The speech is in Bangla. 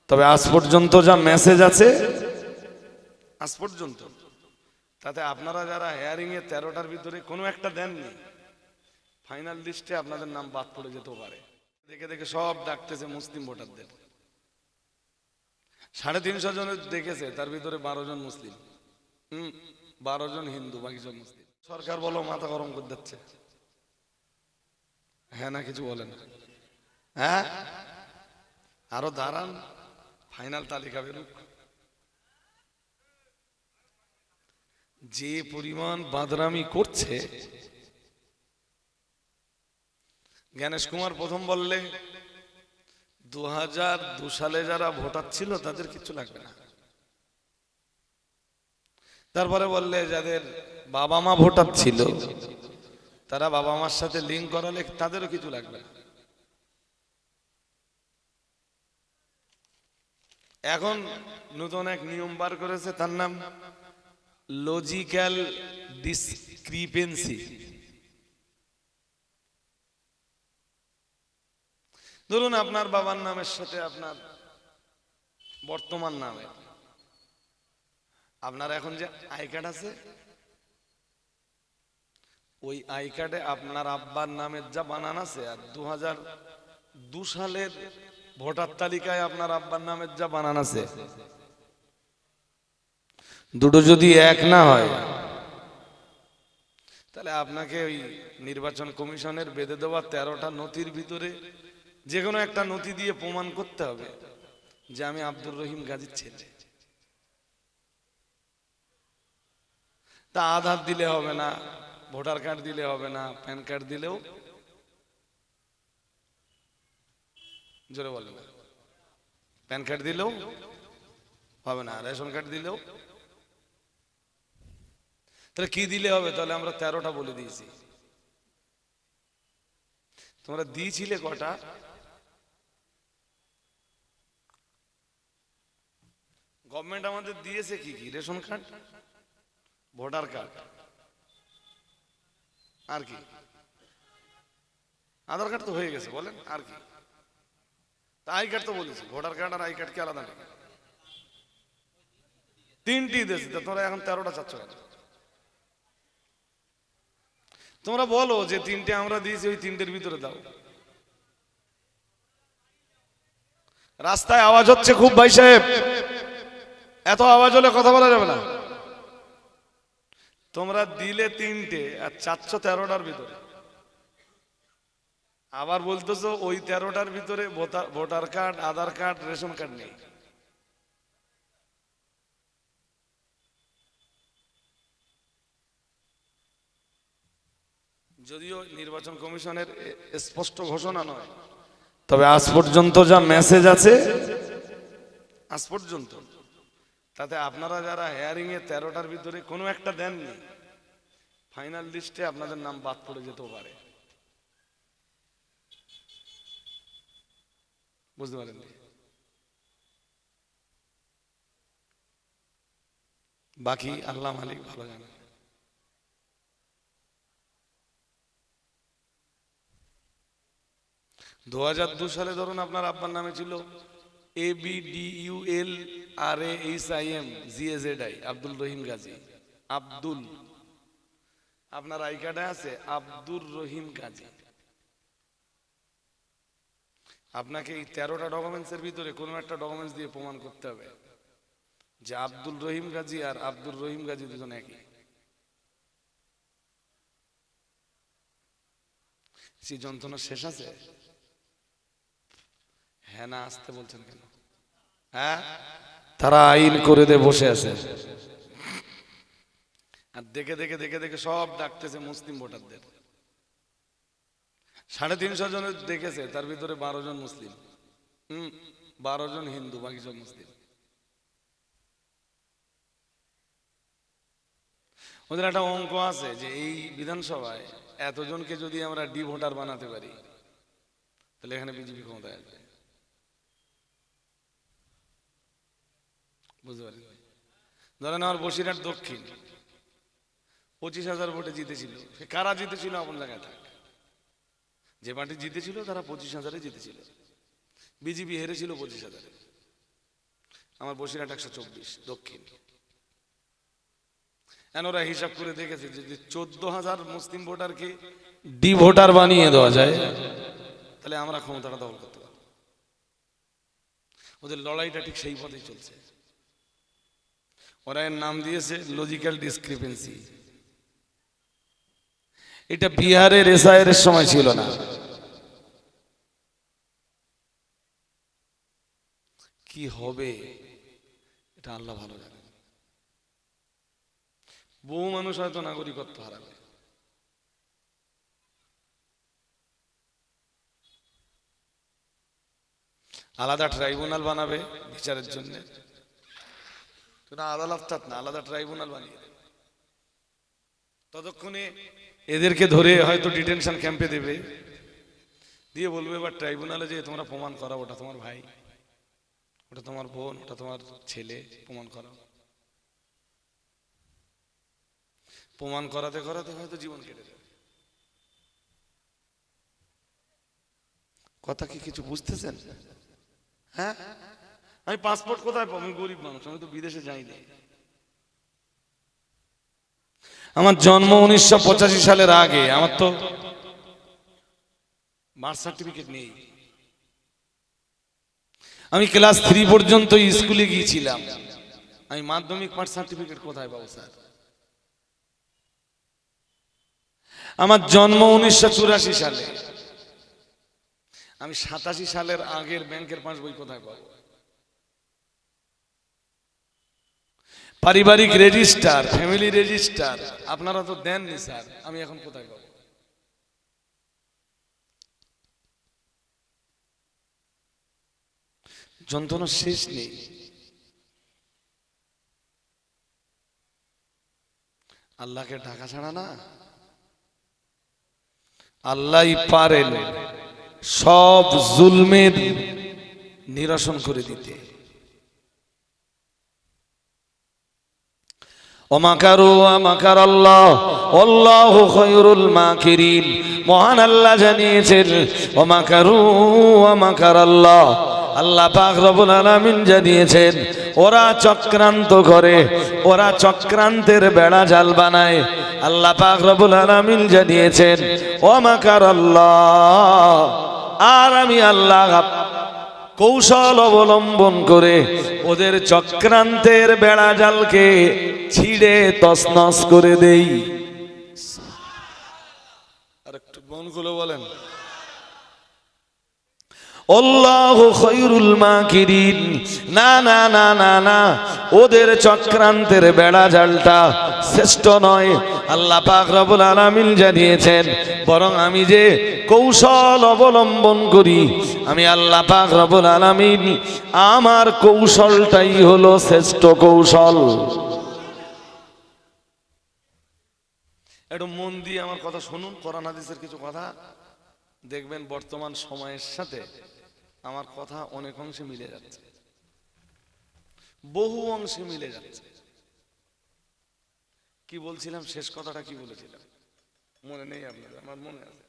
তবে আজ পর্যন্ত যা মেসেজ আছে আজ পর্যন্ত, তাতে আপনারা যারা হেয়ারিং এ 13টার ভিতরে কোনো একটা দেননি, ফাইনাল লিস্টে আপনাদের নাম বাদ পড়ে যেতেও পারে। দেখে দেখে সব ডাকতেছে মুসলিম ভোটারদের। 350 জন দেখেছে, তার ভিতরে 12 জন মুসলিম, 12 জন হিন্দু, বাকি সব মুসলিম। সরকার বলো মাথা গরম করে দিচ্ছে। হ্যাঁ না কিছু বলেন? হ্যাঁ, আরো দাঁড়ান, ফাইনাল তালিকা বেরুক। যে পরিমাণ বাদরামি করছে, জ্ঞানেশ কুমার প্রথম বললে 2002 সালে যারা ভোটার ছিল তাদের কিছু লাগবে না। তারপরে বললে যাদের বাবা মা ভোটার ছিল তারা বাবা মার সাথে লিঙ্ক করালে তাদেরও কিছু লাগবে না। এখন নতুন এক নিয়ম বার করেছে, তার নাম লজিক্যাল ডিসক্রিপেন্সি। ধরুন আপনার বাবার নামের সাথে আপনার বর্তমান নামে, আপনার এখন যে আই কার্ড আছে, ওই আই কার্ডে আপনার আব্বার নামের যা বানান আছে আর 2002 সালের ভোটার তালিকায় আপনার আব্বার নামের যা বানান আছে, দুটো যদি এক না হয় তাহলে আপনাকে ওই নির্বাচন কমিশনের বেঁধে দেওয়া 13টা নথির ভিতরে যে কোনো একটা নথি দিয়ে প্রমাণ করতে হবে যে আমি আব্দুর রহিম গাজীর ছেলে। তা আধার দিলে হবে না, ভোটার কার্ড দিলে হবে না, প্যান কার্ড দিলেও, জোরে বলেন, প্যান কার্ড দিলেও হবে না, রেশন কার্ড দিলেও। তাহলে কি দিলে হবে? তাহলে আমরা 13টা বলে দিয়েছি। তোমরা দিয়েছিলে কটা? গভর্নমেন্ট আমাদের দিয়েছে কি কি? রেশন কার্ড, ভোটার কার্ড, আর কি? আধার কার্ড তো হয়ে গেছে, বলেন আর কি? আই কার্ড তো বলেছি, ভোটার কার্ড আর আই কার্ড কি আলাদা নাকি? তিনটি দিয়েছি, তোমরা এখন 13টা চাচ্ছ কেন? তোমরা বলো যে তিনটে আমরা দিয়েছি, ওই তিনটের ভিতরে দাও। রাস্তায় আওয়াজ হচ্ছে খুব ভাই সাহেব, এত আওয়াজ হলে কথা বলা যাবে না। তোমরা দিলে তিনটে আর চাচ্ছ 13টার ভিতরে, আবার বলতেছো ওই 13টার ভিতরে ভোটার কার্ড, আধার কার্ড, রেশন কার্ড নেই। যদিও নির্বাচন কমিশনের স্পষ্ট ঘোষণা নয়, তবে আজ পর্যন্ত যা মেসেজ আছে আজ পর্যন্ত, তাতে আপনারা যারা হেয়ারিং এ 13টার ভিতরে কোনো একটা দেননি, ফাইনাল লিস্টে আপনাদের নাম বাদ পড়ে যেতেও পারে। বুঝতে পারেন? বাকি আল্লাহ মালিক ভালো জানেন। 2002 সালে ধরুন আপনার আব্বার নামে ছিল ABDULRAHIM আব্দুল রহিম গাজী। আব্দুল, আপনার আই কার্ডে আছে আব্দুর রহিম গাজী। আপনাকে এই 13টা ডকুমেন্টসের ভিতরে কোনো একটা ডকুমেন্টস দিয়ে প্রমাণ করতে হবে যে আব্দুল রহিম গাজী আর আব্দুর রহিম গাজী দুজন একই। সেই যন্ত্রণা শেষ আছে? হ্যাঁ না আসতে বলছেন কেন? হ্যাঁ, তারা আইন করে দিয়ে বসে আছে আর দেখে দেখে দেখে দেখে সব ডাকতেছে মুসলিম ভোটারদের। 350 জন দেখেছে, তার ভিতরে 12 জন মুসলিম, 12 জন হিন্দু, বাকি সব মুসলিম। ওদের একটা অঙ্ক আছে যে এই বিধানসভায় এতজনকে যদি আমরা ডি ভোটার বানাতে পারি তাহলে এখানে বিজেপি ক্ষমতায় আসবে। বুঝতে পারি? ধরেন আমার বসিরহাট দক্ষিণ 25,000 ভোটে জিতেছিল, সে কারা জিতেছিল আপন জায়গায় থাক, যে পার্টি জিতেছিল তারা 25,000-এ জিতেছিল, বিজেপি হেরেছিল 25,000-এ। আমার বসিরহাট 124 দক্ষিণ। ওরা হিসাব করে দেখেছে যদি 14,000 মুসলিম ভোটারকে ডি ভোটার বানিয়ে দেওয়া যায় তাহলে আমরা ক্ষমতাটা দখল করতে পারবো। ওদের লড়াইটা ঠিক সেই পথেই চলছে। ওরা এর নাম দিয়েছে লজিক্যাল ডিসক্রিপেন্সি। এটা বিহারের এসআইয়ের সময় ছিল না। কি হবে এটা আল্লাহ ভালো জানেন। বহু মানুষ হয়তো নাগরিকত্ব হারাবে। আলাদা ট্রাইব্যুনাল বানাবে বিচারের জন্য, আদালত না, আলাদা ট্রাইব্যুনাল বানিয়ে দেবে। ততক্ষণে এদেরকে ধরে হয়তো ডিটেনশন ক্যাম্পে দেবে, দিয়ে বলবে এবার ট্রাইব্যুনালে যে তোমরা প্রমাণ করাও ওটা তোমার ভাই, ওটা তোমার বোন, ওটা তোমার ছেলে, প্রমাণ করাও। প্রমাণ করাতে করাতে হয়তো জীবন কেটে যাবে। কথা কি কিছু বুঝতেছেন? হ্যাঁ, আমি পাসপোর্ট কোথায় পাবো? আমি গরিব মানুষ, আমি তো বিদেশে যাইনি। আমার জন্ম 1985 সালের আগে, আমার তো বার্থ সার্টিফিকেট নেই। আমি ক্লাস 3 পর্যন্ত স্কুলে গিয়েছিলাম, আমি মাধ্যমিক পাস সার্টিফিকেট কোথায় পাবো স্যার? আমার জন্ম 1984 সালে, আমি 87 সালের আগের ব্যাংকের পাসবই কোথায় পাবো? পারিবারিক রেজিস্টার, ফ্যামিলি রেজিস্টার আপনারা তো দেননি স্যার, আমি এখন কোথায় পাবো? যন্ত্রণা শেষ নেই। আল্লাহকে ঢাকা ছাড়া না, আল্লাহই পারেন সব জুলমের নিরসন করে দিতে। ওমাকারু ওয়ামাকারাল্লাহ আল্লাহু খায়রুল মাকিরিন। মহান আল্লাহ জানিয়েছেন ওমাকারু ওয়ামাকারাল্লাহ, আল্লাহ পাক রব্বুল আলামিন জানিয়েছেন ওরা চক্রান্ত করে, ওরা চক্রান্তের বেড়া জাল বানায়। আল্লাহ পাক রব্বুল আলামিন জানিয়েছেন ওয়ামাকারাল্লাহ, আর আমি আল্লাহ কৌশল অবলম্বন করে ওদের চক্রান্তের বেড়া জালকে ছিঁড়ে তছনছ করে দেই। আর একটু মন খুলে বলেন আল্লাহু খায়রুল মাকিরিন। না না না না না, ওদের চক্রান্তের বেড়া জালটা শ্রেষ্ঠ নয়। আল্লাহ পাক রব্বুল আলামিন জানিয়েছেন বরং আমি যে কৌশল অবলম্বন করি, আমি আল্লাহ পাক রব্বুল আলামিন আমার কৌশলটাই হলো শ্রেষ্ঠ কৌশল। একটু মন দিয়ে আমার কথা শুনুন, কোরআন হাদিসের কিছু কথা দেখবেন বর্তমান সময়ের সাথে আমার কথা অনেক অংশে মিলে যাচ্ছে, বহু অংশে মিলে যাচ্ছে। কি বলছিলাম, শেষ কথাটা কি বলেছিলাম মনে নেই আপনাদের? আমার মনে আছে।